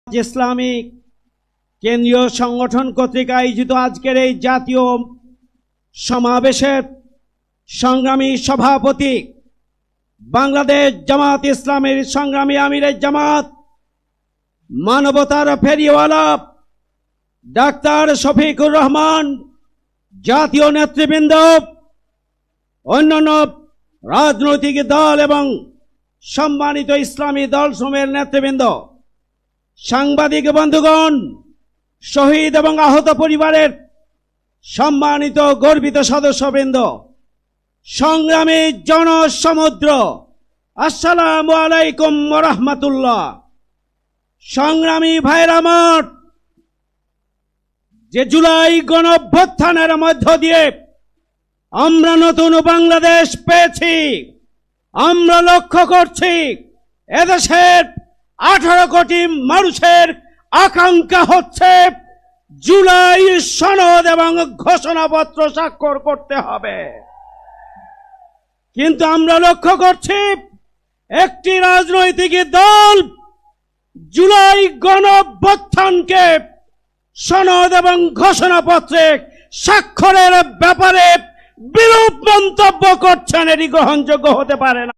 Islamic কেন্দ্রীয় সংগঠন কর্তৃক আয়োজিত আজকের এই জাতীয় সমাবেশের সংগ্রামী সভাপতি বাংলাদেশ জামাত ইসলামের সংগ্রামী আমিরের জামাত মানবতার ফেরিওয়ালা ডাক্তার শফিকুর রহমান, জাতীয় নেতৃবৃন্দ, অন্যান্য রাজনৈতিক দল এবং সম্মানিত ইসলামী দলসমূহের নেতৃবৃন্দ, সাংবাদিক বন্ধুগণ, শহীদ এবং আহত পরিবারের সম্মানিত গর্বিত সদস্যবৃন্দ, সংগ্রামী জনসমুদ্র, আসসালামু আলাইকুম ওয়া রাহমাতুল্লাহ। সংগ্রামী ভাইরা আমার, যে জুলাই গণঅভ্যুত্থানের মধ্য দিয়ে আমরা নতুন বাংলাদেশ পেয়েছি, আমরা লক্ষ্য করছি এদেশের 18 কোটি মানুষের আকাঙ্ক্ষা হচ্ছে জুলাই সনদ এবং ঘোষণাপত্র স্বাক্ষর করতে হবে। কিন্তু আমরা লক্ষ্য করছি একটি রাজনৈতিক দল জুলাই গণঅভ্যুত্থানকে সনদ এবং ঘোষণাপত্রে স্বাক্ষরের ব্যাপারে বিরূপ মন্তব্য করছেন। এটি গ্রহণযোগ্য হতে পারে না।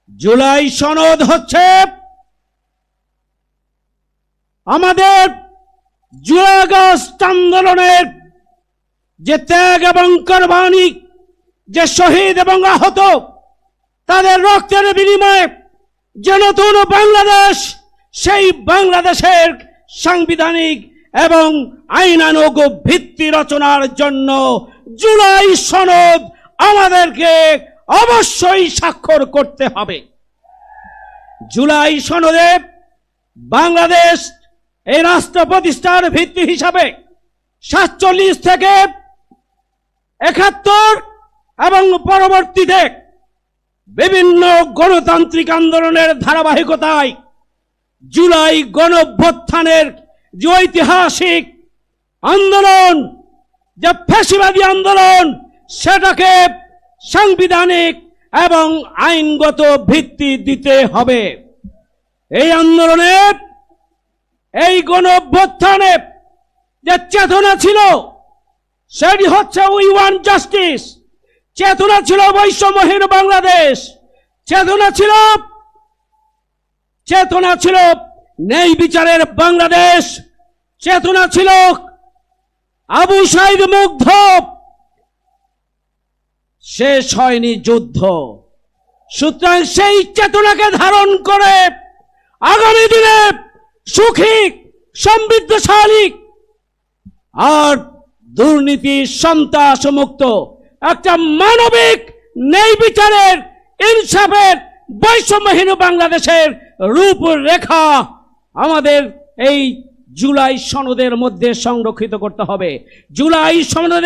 জুলাই সনদ হচ্ছে আমাদের জুলাই আগস্ট আন্দোলনের যে ত্যাগ এবং কোরবানি, যে শহীদ এবং আহত, তাদের রক্তের বিনিময়ে যে নতুন বাংলাদেশ, সেই বাংলাদেশের সাংবিধানিক এবং আইনানুগ ভিত্তি রচনার জন্য জুলাই সনদ আমাদেরকে অবশ্যই স্বাক্ষর করতে হবে। জুলাই সনদে বাংলাদেশ এই রাষ্ট্র প্রতিষ্ঠার ভিত্তি হিসাবে 47 থেকে 71 এবং পরবর্তীতে বিভিন্ন গণতান্ত্রিক আন্দোলনের ধারাবাহিকতায় জুলাই গণঅভ্যুত্থানের যে ঐতিহাসিক আন্দোলন, যে ফ্যাসিবাদী আন্দোলন, সেটাকে সাংবিধানিক এবং আইনগত ভিত্তি দিতে হবে। এই আন্দোলনে, এই গণঅভ্যুত্থানে যে চেতনা ছিল সেটি হচ্ছে উই ওয়ান্ট জাস্টিস, চেতনা ছিল বৈষম্যহীন বাংলাদেশ, চেতনা ছিল ন্যায় বিচারের বাংলাদেশ, চেতনা ছিল আবু সাইদ মুগ্ধ। শেষ হয়নি যুদ্ধ। সুতরাং সেই চেতনাকে ধারণ করে আগামী দিনে সুখী, সমৃদ্ধশালী আর দুর্নীতি সন্ত্রাস মুক্ত একটা মানবিক ন্যায় বিচারের, ইনসাফের, বৈষম্যহীন বাংলাদেশের রূপরেখা আমাদের এই জুলাই সনদের মধ্যে সংরক্ষিত করতে হবে। জুলাই সনদের